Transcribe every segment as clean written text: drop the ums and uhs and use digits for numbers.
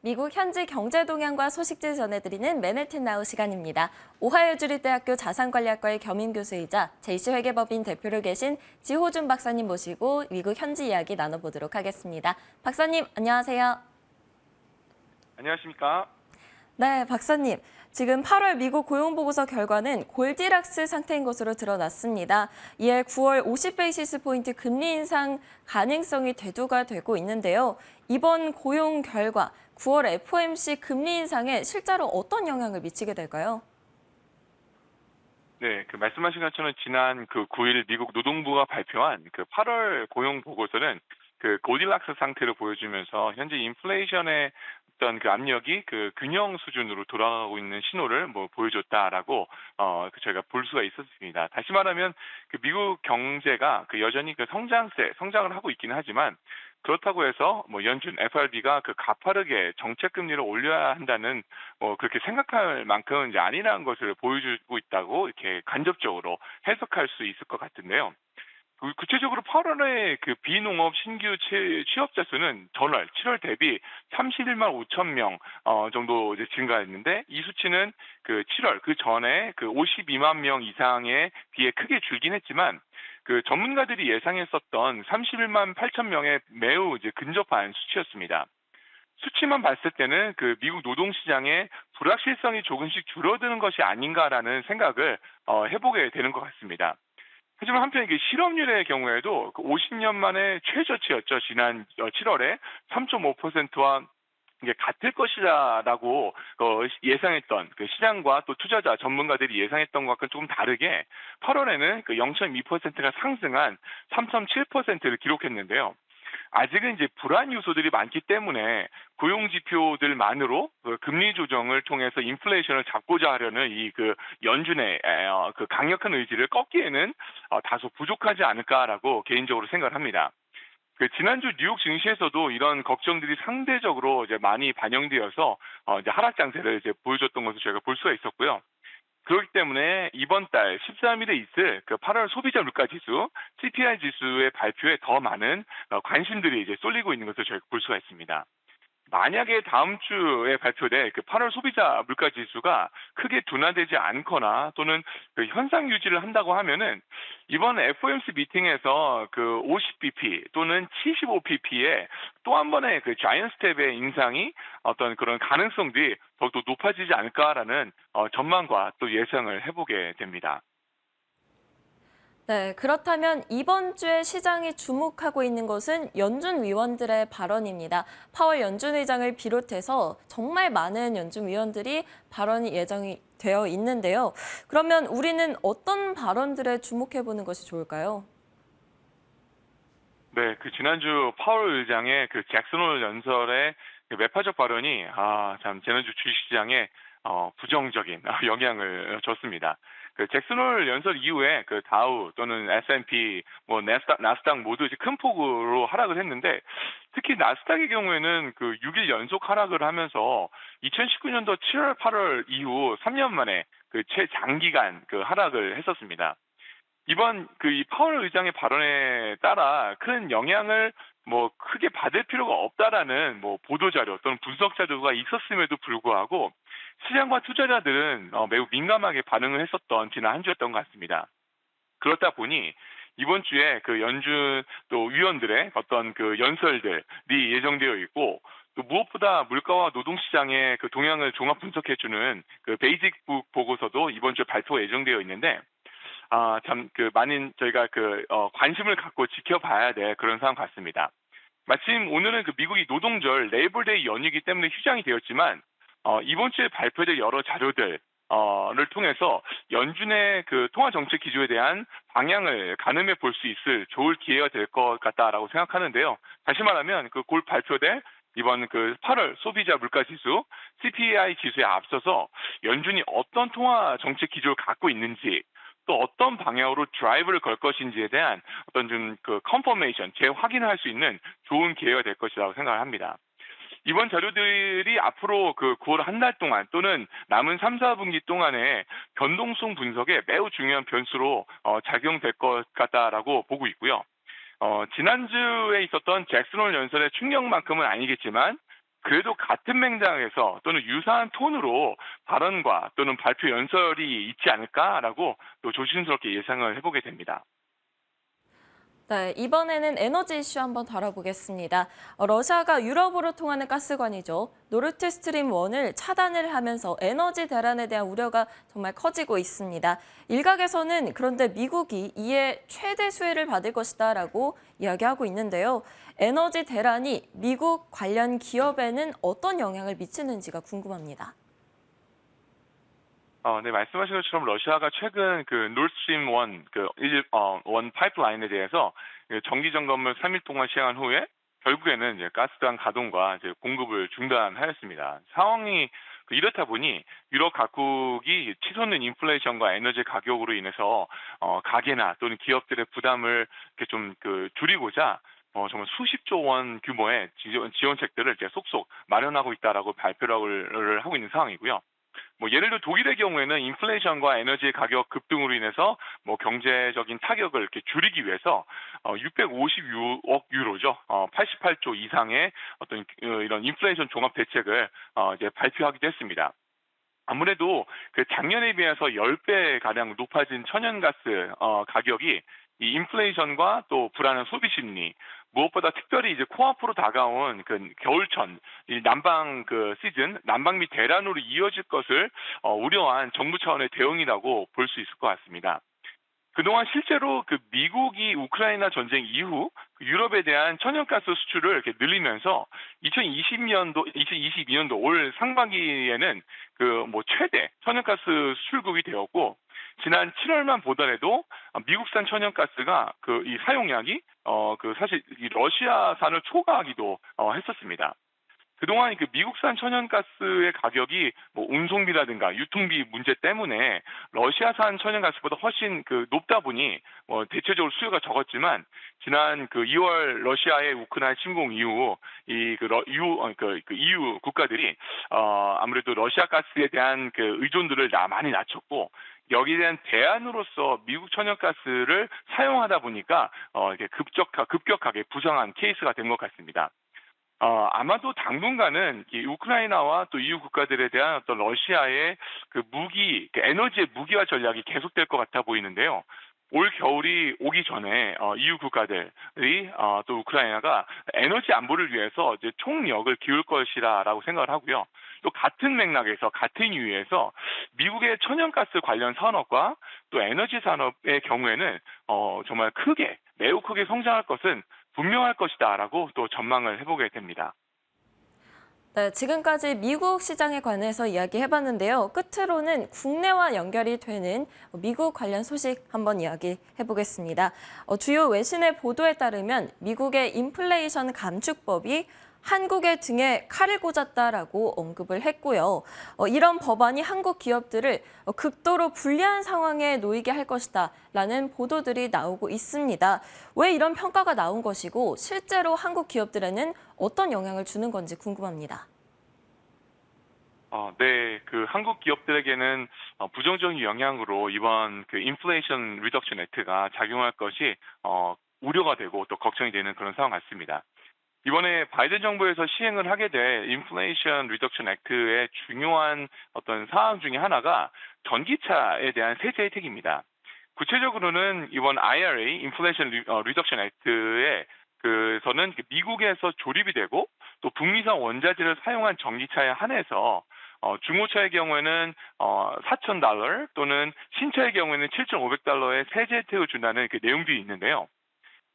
미국 현지 경제 동향과 소식지 전해드리는 맨해튼 나우 시간입니다. 오하이오 주립대학교 자산관리학과의 겸임교수이자 JC회계법인 대표로 계신 지호준 박사님 모시고 미국 현지 이야기 나눠보도록 하겠습니다. 박사님, 안녕하세요. 안녕하십니까? 네, 박사님. 지금 8월 미국 고용보고서 결과는 골디락스 상태인 것으로 드러났습니다. 이에 9월 50베이시스 포인트 금리 인상 가능성이 대두가 되고 있는데요. 이번 고용 결과 9월 FOMC 금리 인상에 실제로 어떤 영향을 미치게 될까요? 네, 말씀하신 것처럼 지난 9일 미국 노동부가 발표한 8월 고용 보고서는 고딜락스 상태를 보여주면서 현재 인플레이션의 어떤 압력이 균형 수준으로 돌아가고 있는 신호를 보여줬다라고 저희가 볼 수가 있었습니다. 다시 말하면 미국 경제가 여전히 성장을 하고 있기는 하지만 그렇다고 해서 연준 FRB가 가파르게 정책 금리를 올려야 한다는 그렇게 생각할 만큼은 이제 아니라는 것을 보여주고 있다고 이렇게 간접적으로 해석할 수 있을 것 같은데요. 구체적으로 8월에 비농업 신규 취업자 수는 전월 7월 대비 31만 5천 명 정도 이제 증가했는데, 이 수치는 7월 그 전에 52만 명 이상에 비해 크게 줄긴 했지만 전문가들이 예상했었던 31만 8천 명에 매우 이제 근접한 수치였습니다. 수치만 봤을 때는 미국 노동시장의 불확실성이 조금씩 줄어드는 것이 아닌가라는 생각을 해보게 되는 것 같습니다. 하지만 한편 실업률의 경우에도 50년 만에 최저치였죠. 지난 7월에 3.5%와 이게 같을 것이다라고 예상했던 시장과 또 투자자 전문가들이 예상했던 것과 조금 다르게 8월에는 0.2%가 상승한 3.7%를 기록했는데요. 아직은 이제 불안 요소들이 많기 때문에 고용 지표들만으로 금리 조정을 통해서 인플레이션을 잡고자 하려는 이 연준의 강력한 의지를 꺾기에는 다소 부족하지 않을까라고 개인적으로 생각을 합니다. 지난주 뉴욕 증시에서도 이런 걱정들이 상대적으로 이제 많이 반영되어서 이제 하락 장세를 이제 보여줬던 것을 저희가 볼 수가 있었고요. 그렇기 때문에 이번 달 13일에 있을 8월 소비자 물가 지수, CPI 지수의 발표에 더 많은 관심들이 이제 쏠리고 있는 것을 저희가 볼 수가 있습니다. 만약에 다음 주에 발표될 8월 소비자 물가 지수가 크게 둔화되지 않거나 또는 현상 유지를 한다고 하면은 이번 FOMC 미팅에서 50bp 또는 75pp의 또 한 번의 자이언트 스텝의 인상이 어떤 그런 가능성들이 더욱더 높아지지 않을까라는 전망과 또 예상을 해보게 됩니다. 네, 그렇다면 이번 주에 시장이 주목하고 있는 것은 연준 위원들의 발언입니다. 파월 연준 의장을 비롯해서 정말 많은 연준 위원들이 발언이 예정이 되어 있는데요. 그러면 우리는 어떤 발언들에 주목해 보는 것이 좋을까요? 네, 지난주 파월 의장의 잭슨 홀 연설의 매파적 발언이 참 지난주 주식시장에 부정적인 영향을 줬습니다. 잭슨 홀 연설 이후에 다우 또는 S&P, 나스닥 모두 이제 큰 폭으로 하락을 했는데, 특히 나스닥의 경우에는 6일 연속 하락을 하면서 2019년도 7월, 8월 이후 3년 만에 최장기간 하락을 했었습니다. 이번 이 파월 의장의 발언에 따라 큰 영향을 크게 받을 필요가 없다라는 보도 자료 또는 분석 자료가 있었음에도 불구하고 시장과 투자자들은 매우 민감하게 반응을 했었던 지난 한 주였던 것 같습니다. 그렇다 보니 이번 주에 연준 또 위원들의 어떤 연설들이 예정되어 있고, 또 무엇보다 물가와 노동시장의 동향을 종합 분석해주는 베이직북 보고서도 이번 주에 발표가 예정되어 있는데, 참 많은 저희가 관심을 갖고 지켜봐야 될 그런 상황 같습니다. 마침 오늘은 미국이 노동절 레이버데이 연휴이기 때문에 휴장이 되었지만 이번 주에 발표될 여러 자료들 를 통해서 연준의 통화 정책 기조에 대한 방향을 가늠해 볼 수 있을 좋을 기회가 될 것 같다라고 생각하는데요. 다시 말하면 곧 발표될 이번 8월 소비자 물가 지수, CPI 지수에 앞서서 연준이 어떤 통화 정책 기조를 갖고 있는지, 또 어떤 방향으로 드라이브를 걸 것인지에 대한 어떤 좀 컨퍼메이션, 재확인할 수 있는 좋은 기회가 될 것이라고 생각을 합니다. 이번 자료들이 앞으로 9월 한 달 동안 또는 남은 3, 4분기 동안의 변동성 분석에 매우 중요한 변수로 작용될 것 같다라고 보고 있고요. 지난주에 있었던 잭슨 홀 연설의 충격만큼은 아니겠지만 그래도 같은 맥락에서 또는 유사한 톤으로 발언과 또는 발표 연설이 있지 않을까라고 또 조심스럽게 예상을 해보게 됩니다. 네, 이번에는 에너지 이슈 한번 다뤄보겠습니다. 러시아가 유럽으로 통하는 가스관이죠. 노르트 스트림 1을 차단을 하면서 에너지 대란에 대한 우려가 정말 커지고 있습니다. 일각에서는 그런데 미국이 이에 최대 수혜를 받을 것이다라고 이야기하고 있는데요. 에너지 대란이 미국 관련 기업에는 어떤 영향을 미치는지가 궁금합니다. 네, 말씀하신 것처럼 러시아가 최근 그 노르스트림 1, 원 파이프라인에 대해서 정기 점검을 3일 동안 시행한 후에 결국에는 이제 가스관 가동과 이제 공급을 중단하였습니다. 상황이 이렇다 보니 유럽 각국이 치솟는 인플레이션과 에너지 가격으로 인해서 가계나 또는 기업들의 부담을 이렇게 좀 줄이고자 정말 수십조 원 규모의 지원책들을 이제 속속 마련하고 있다라고 발표를 하고 있는 상황이고요. 뭐 예를 들어 독일의 경우에는 인플레이션과 에너지 가격 급등으로 인해서 뭐 경제적인 타격을 이렇게 줄이기 위해서 650억 유로죠. 88조 이상의 어떤 이런 인플레이션 종합 대책을 이제 발표하기도 했습니다. 아무래도 그 작년에 비해서 10배 가량 높아진 천연가스 가격이 이 인플레이션과 또 불안한 소비 심리, 무엇보다 특별히 이제 코앞으로 다가온 그 겨울철, 이 난방 시즌, 난방비 대란으로 이어질 것을 우려한 정부 차원의 대응이라고 볼 수 있을 것 같습니다. 그동안 실제로 미국이 우크라이나 전쟁 이후 유럽에 대한 천연가스 수출을 이렇게 늘리면서 2022년도 올 상반기에는 뭐 최대 천연가스 수출국이 되었고, 지난 7월만 보더라도 미국산 천연가스가 이 사용량이 사실 이 러시아산을 초과하기도 했었습니다. 그동안 미국산 천연가스의 가격이 뭐 운송비라든가 유통비 문제 때문에 러시아산 천연가스보다 훨씬 높다 보니 대체적으로 수요가 적었지만, 지난 2월 러시아의 우크라이나 침공 이후 EU 국가들이 아무래도 러시아 가스에 대한 의존도를 많이 낮췄고, 여기에 대한 대안으로서 미국 천연가스를 사용하다 보니까 이게 급격하게 부상한 케이스가 된 것 같습니다. 아마도 당분간은 이 우크라이나와 또 EU 국가들에 대한 어떤 러시아의 에너지의 무기화 전략이 계속될 것 같아 보이는데요. 올 겨울이 오기 전에 EU 국가들이 또 우크라이나가 에너지 안보를 위해서 이제 총력을 기울 것이라고 생각을 하고요. 또 같은 맥락에서 같은 이유에서 미국의 천연가스 관련 산업과 또 에너지 산업의 경우에는 정말 매우 크게 성장할 것은 분명할 것이다라고 또 전망을 해보게 됩니다. 네, 지금까지 미국 시장에 관해서 이야기해봤는데요. 끝으로는 국내와 연결이 되는 미국 관련 소식 한번 이야기해보겠습니다. 주요 외신의 보도에 따르면 미국의 인플레이션 감축법이 한국의 등에 칼을 꽂았다라고 언급을 했고요. 이런 법안이 한국 기업들을 극도로 불리한 상황에 놓이게 할 것이다라는 보도들이 나오고 있습니다. 왜 이런 평가가 나온 것이고 실제로 한국 기업들에는 어떤 영향을 주는 건지 궁금합니다. 네, 한국 기업들에게는 부정적인 영향으로 이번 인플레이션 리덕션 액트가 작용할 것이 우려가 되고 또 걱정이 되는 그런 상황 같습니다. 이번에 바이든 정부에서 시행을 하게 될 인플레이션 리덕션 액트의 중요한 어떤 사항 중에 하나가 전기차에 대한 세제 혜택입니다. 구체적으로는 이번 IRA, 인플레이션 리덕션 액트에 그서는 미국에서 조립이 되고 또 북미산 원자재를 사용한 전기차에 한해서 중고차의 경우에는 $4,000 또는 신차의 경우에는 $7,500의 세제 혜택을 준다는 내용들이 있는데요.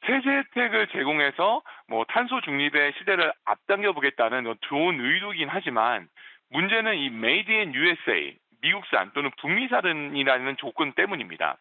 세제 혜택을 제공해서 뭐 탄소 중립의 시대를 앞당겨 보겠다는 좋은 의도긴 하지만, 문제는 이 Made in USA, 미국산 또는 북미산이라는 조건 때문입니다.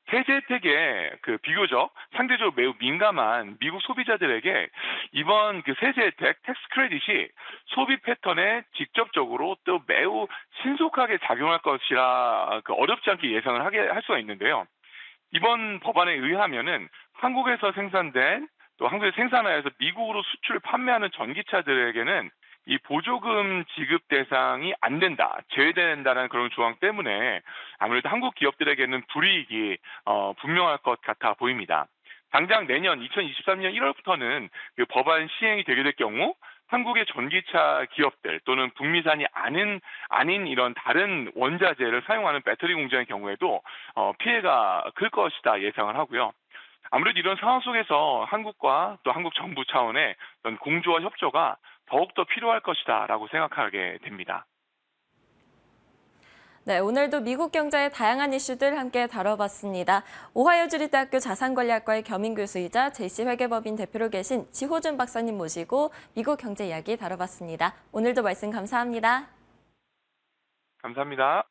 세제 혜택에 비교적 상대적으로 매우 민감한 미국 소비자들에게 이번 세제 혜택, 텍스 크레딧이 소비 패턴에 직접적으로 또 매우 신속하게 작용할 것이라 어렵지 않게 예상을 할 수가 있는데요. 이번 법안에 의하면은 한국에서 생산된 또 한국에서 생산하여서 미국으로 수출 판매하는 전기차들에게는 이 보조금 지급 대상이 안 된다, 제외된다는 그런 조항 때문에 아무래도 한국 기업들에게는 불이익이 분명할 것 같아 보입니다. 당장 내년 2023년 1월부터는 법안 시행이 되게 될 경우 한국의 전기차 기업들 또는 북미산이 아닌 이런 다른 원자재를 사용하는 배터리 공장의 경우에도 피해가 클 것이다 예상을 하고요. 아무래도 이런 상황 속에서 한국과 또 한국 정부 차원의 어떤 공조와 협조가 더욱더 필요할 것이다라고 생각하게 됩니다. 네, 오늘도 미국 경제의 다양한 이슈들 함께 다뤄봤습니다. 오하이오 주립대학교 자산관리학과의 겸임 교수이자 JC 회계법인 대표로 계신 지호준 박사님 모시고 미국 경제 이야기 다뤄봤습니다. 오늘도 말씀 감사합니다. 감사합니다.